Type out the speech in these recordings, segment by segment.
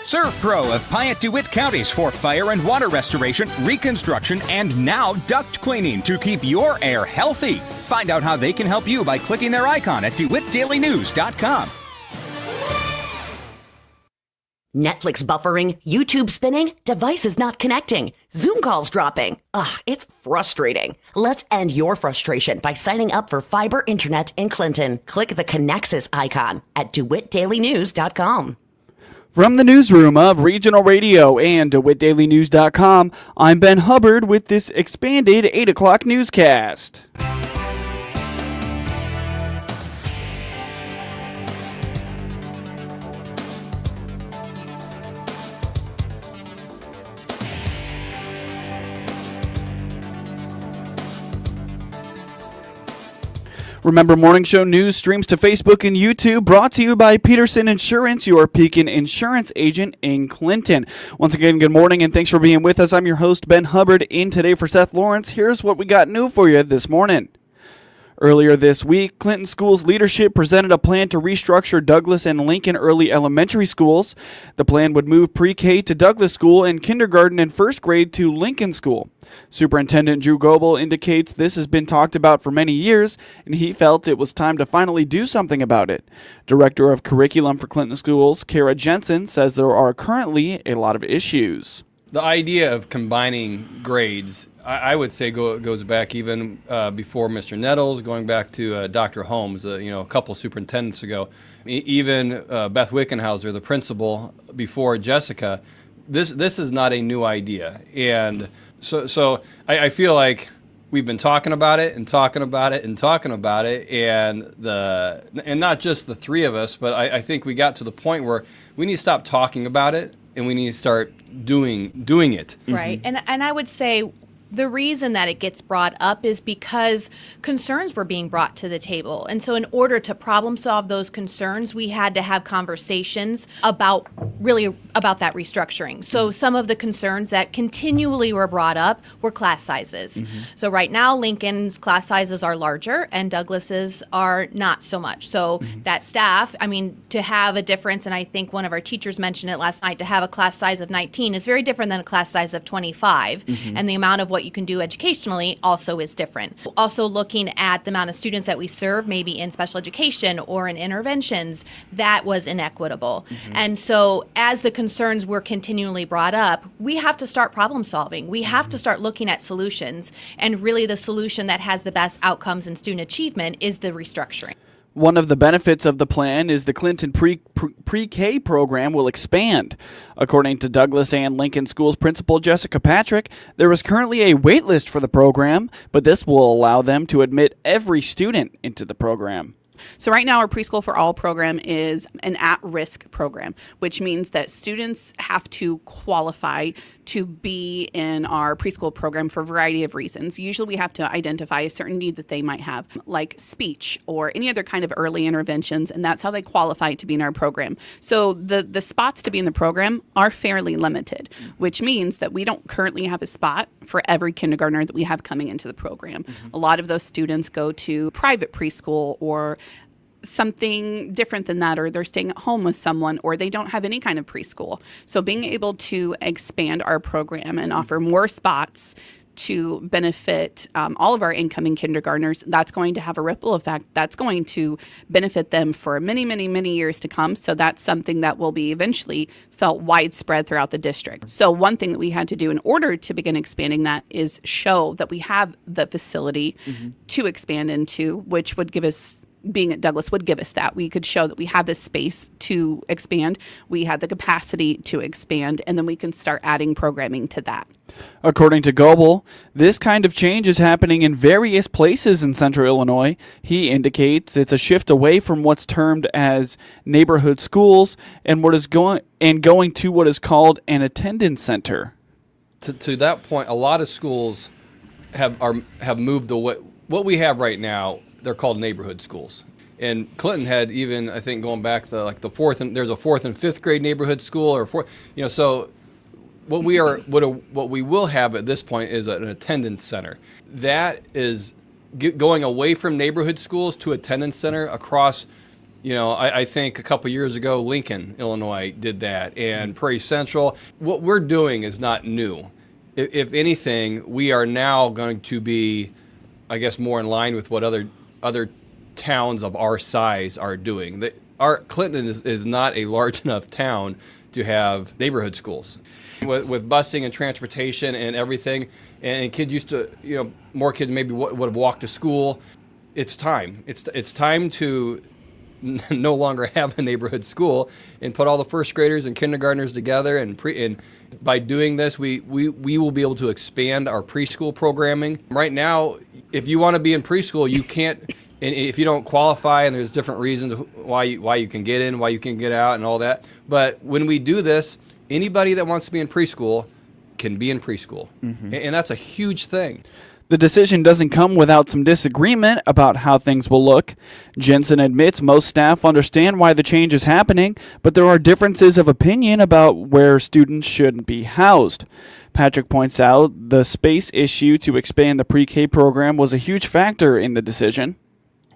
Serve Pro of Piatt DeWitt counties for fire and water restoration, reconstruction, and now duct cleaning to keep your air healthy. Find out how they can help you by clicking their icon at DeWittDailyNews.com. Netflix buffering, YouTube spinning, devices not connecting, Zoom calls dropping. Ugh, it's frustrating. Let's end your frustration by signing up for fiber internet in Clinton. Click the Connexus icon at DeWittDailyNews.com. From the newsroom of Regional Radio and DeWittDailyNews.com, I'm Ben Hubbard with this expanded 8 o'clock newscast. Remember, Morning Show News streams to Facebook and YouTube, brought to you by Peterson Insurance, your Pekin insurance agent in Clinton. Once again, good morning, and thanks for being with us. I'm your host, Ben Hubbard, in today for Seth Lawrence. Here's what we got new for you this morning. Earlier this week, Clinton Schools leadership presented a plan to restructure Douglas and Lincoln early elementary schools. The plan would move pre-K to Douglas School and kindergarten and first grade to Lincoln School. Superintendent Drew Goebel indicates this has been talked about for many years, and he felt it was time to finally do something about it. Director of Curriculum for Clinton Schools, Kara Jensen, says there are currently a lot of issues. The idea of combining grades, I would say goes back even before Mr. Nettles, going back to Dr. Holmes, a couple superintendents ago. Even Beth Wickenhauser, the principal, before Jessica. This is not a new idea. And so I feel like we've been talking about it and talking about it and talking about it, and not just the three of us, but I think we got to the point where we need to stop talking about it and we need to start doing it. Right. Mm-hmm. And I would say the reason that it gets brought up is because concerns were being brought to the table. And so in order to problem solve those concerns, we had to have conversations about that restructuring. So some of the concerns that continually were brought up were class sizes. Mm-hmm. So right now, Lincoln's class sizes are larger and Douglas's are not so much. So that staff, to have a difference, and I think one of our teachers mentioned it last night, to have a class size of 19 is very different than a class size of 25. Mm-hmm. And the amount of what you can do educationally also is different. Also looking at the amount of students that we serve, maybe in special education or in interventions, that was inequitable. Mm-hmm. And so as the concerns were continually brought up, we have to start problem solving. We have to start looking at solutions. And really the solution that has the best outcomes in student achievement is the restructuring. One of the benefits of the plan is the Clinton pre-K program will expand. According to Douglas and Lincoln Schools principal Jessica Patrick, there is currently a wait list for the program, but this will allow them to admit every student into the program. So right now our Preschool for All program is an at-risk program, which means that students have to qualify to be in our preschool program for a variety of reasons. Usually we have to identify a certain need that they might have, like speech or any other kind of early interventions, and that's how they qualify to be in our program. So the spots to be in the program are fairly limited, which means that we don't currently have a spot for every kindergartner that we have coming into the program. Mm-hmm. A lot of those students go to private preschool or something different than that, or they're staying at home with someone, or they don't have any kind of preschool. So being able to expand our program and offer more spots to benefit all of our incoming kindergartners, that's going to have a ripple effect. That's going to benefit them for many, many, many years to come. So that's something that will be eventually felt widespread throughout the district. So one thing that we had to do in order to begin expanding that is show that we have the facility to expand into, which would give us, being at Douglas would give us that. We could show that we have this space to expand, we have the capacity to expand, and then we can start adding programming to that. According to Goebel, this kind of change is happening in various places in central Illinois. He indicates it's a shift away from what's termed as neighborhood schools and going to what is called an attendance center. To that point, a lot of schools have moved away. What we have right now, they're called neighborhood schools. And Clinton had even, I think, going back there's a 4th and 5th grade neighborhood school, or so what we will have at this point is an attendance center. That is going away from neighborhood schools to attendance center across I think a couple years ago, Lincoln, Illinois did that, and Prairie Central. What we're doing is not new. If anything, we are now going to be, I guess, more in line with what other towns of our size are doing. Clinton is not a large enough town to have neighborhood schools. With busing and transportation and everything, and kids used to, more kids maybe would have walked to school. It's time. It's time to no longer have a neighborhood school and put all the first graders and kindergartners together. And by doing this, we will be able to expand our preschool programming. Right now, if you want to be in preschool, you can't. And if you don't qualify, and there's different reasons why you can get in, why you can get out, and all that. But when we do this, anybody that wants to be in preschool can be in preschool. And that's a huge thing. The decision doesn't come without some disagreement about how things will look. Jensen admits most staff understand why the change is happening, but there are differences of opinion about where students should be housed. Patrick points out the space issue to expand the pre-K program was a huge factor in the decision.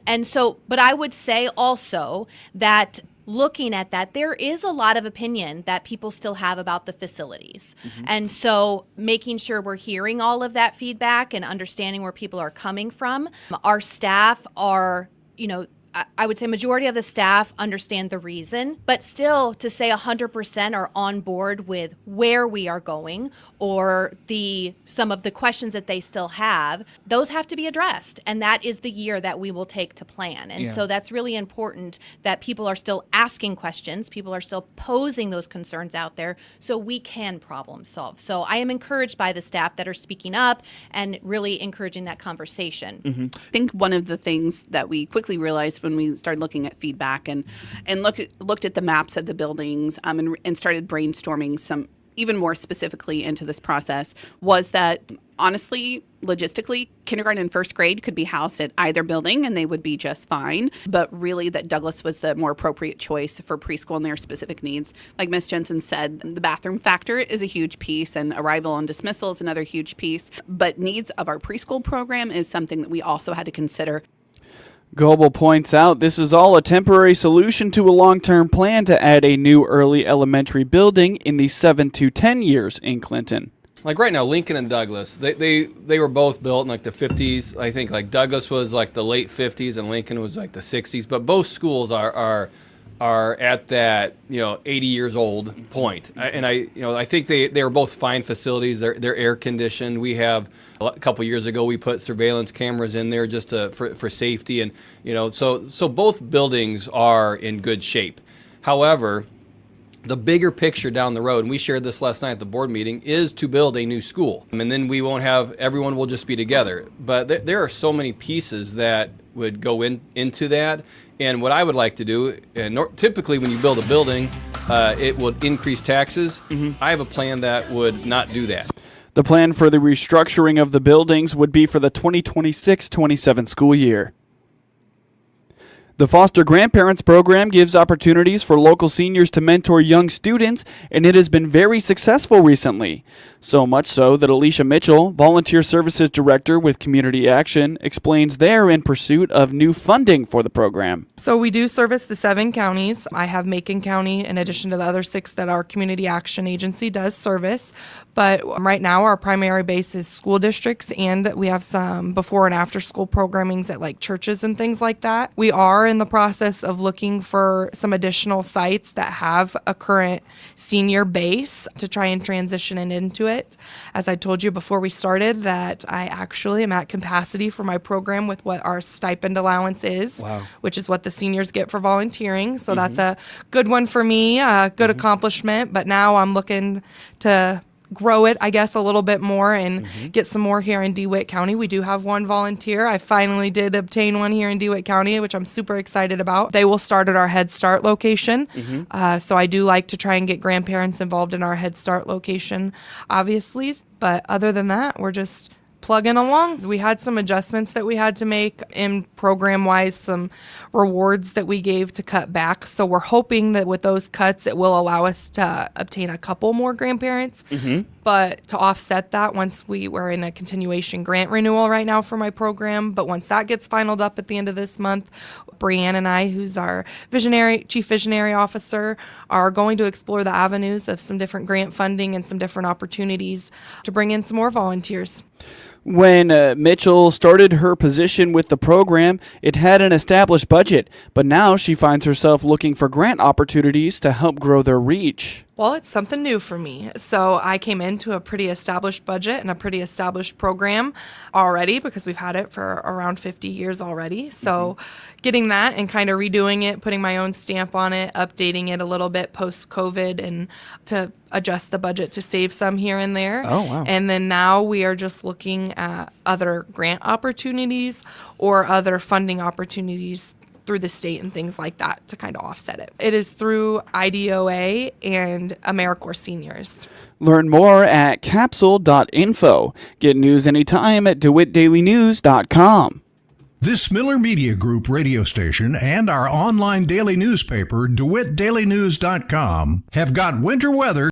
And so, but I would say also that looking at that, there is a lot of opinion that people still have about the facilities. And so making sure we're hearing all of that feedback and understanding where people are coming from. Our staff are, I would say majority of the staff understand the reason, but still to say 100% are on board with where we are going or some of the questions that they still have, those have to be addressed. And that is the year that we will take to plan. And so that's really important that people are still asking questions, people are still posing those concerns out there so we can problem solve. So I am encouraged by the staff that are speaking up and really encouraging that conversation. I think one of the things that we quickly realized when we started looking at feedback and looked at the maps of the buildings and started brainstorming some even more specifically into this process was that honestly, logistically, kindergarten and first grade could be housed at either building and they would be just fine. But really that Douglas was the more appropriate choice for preschool and their specific needs. Like Ms. Jensen said, the bathroom factor is a huge piece and arrival and dismissal is another huge piece. But needs of our preschool program is something that we also had to consider. Goebel points out this is all a temporary solution to a long-term plan to add a new early elementary building in the 7 to 10 years in Clinton. Like right now, Lincoln and Douglas, they were both built in like the 50s. I think like Douglas was like the late 50s and Lincoln was like the 60s. But both schools are at that 80 years old point. I think they are both fine facilities. They're air conditioned. We have a couple years ago we put surveillance cameras in there just for safety, and so both buildings are in good shape. However, the bigger picture down the road, and we shared this last night at the board meeting, is to build a new school. And then we won't have, everyone will just be together. But there are so many pieces that would go into that. And what I would like to do, typically when you build a building, it would increase taxes. I have a plan that would not do that. The plan for the restructuring of the buildings would be for the 2026-27 school year. The Foster Grandparents Program gives opportunities for local seniors to mentor young students, and it has been very successful recently. So much so that Alicia Mitchell, Volunteer Services Director with Community Action, explains they're in pursuit of new funding for the program. So we do service the 7 counties. I have Macon County in addition to the other 6 that our Community Action Agency does service. But right now our primary base is school districts, and we have some before and after school programmings at like churches and things like that. We are in the process of looking for some additional sites that have a current senior base to try and transition it into it. As I told you before we started, that I actually am at capacity for my program with what our stipend allowance is, which is what the seniors get for volunteering. So that's a good one for me, a good accomplishment. But now I'm looking to grow it, I guess, a little bit more and get some more here in DeWitt County. We do have one volunteer. I finally did obtain one here in DeWitt County, which I'm super excited about. They will start at our Head Start location. So I do like to try and get grandparents involved in our Head Start location, obviously. But other than that, we're just plugging along. We had some adjustments that we had to make in program-wise, some rewards that we gave to cut back. So we're hoping that with those cuts, it will allow us to obtain a couple more grandparents. But to offset that, once we're in a continuation grant renewal right now for my program, but once that gets finalized up at the end of this month, Brianne and I, who's our chief visionary officer, are going to explore the avenues of some different grant funding and some different opportunities to bring in some more volunteers. When Mitchell started her position with the program, it had an established budget, but now she finds herself looking for grant opportunities to help grow their reach. Well, it's something new for me. So I came into a pretty established budget and a pretty established program already because we've had it for around 50 years already. So getting that and kind of redoing it, putting my own stamp on it, updating it a little bit post-COVID and to adjust the budget to save some here and there. Oh, wow. And then now we are just looking at other grant opportunities or other funding opportunities through the state and things like that to kind of offset it. It is through IDOA and AmeriCorps Seniors. Learn more at capsule.info. Get news anytime at DeWittDailyNews.com. This Miller Media Group radio station and our online daily newspaper, DeWittDailyNews.com, have got winter weather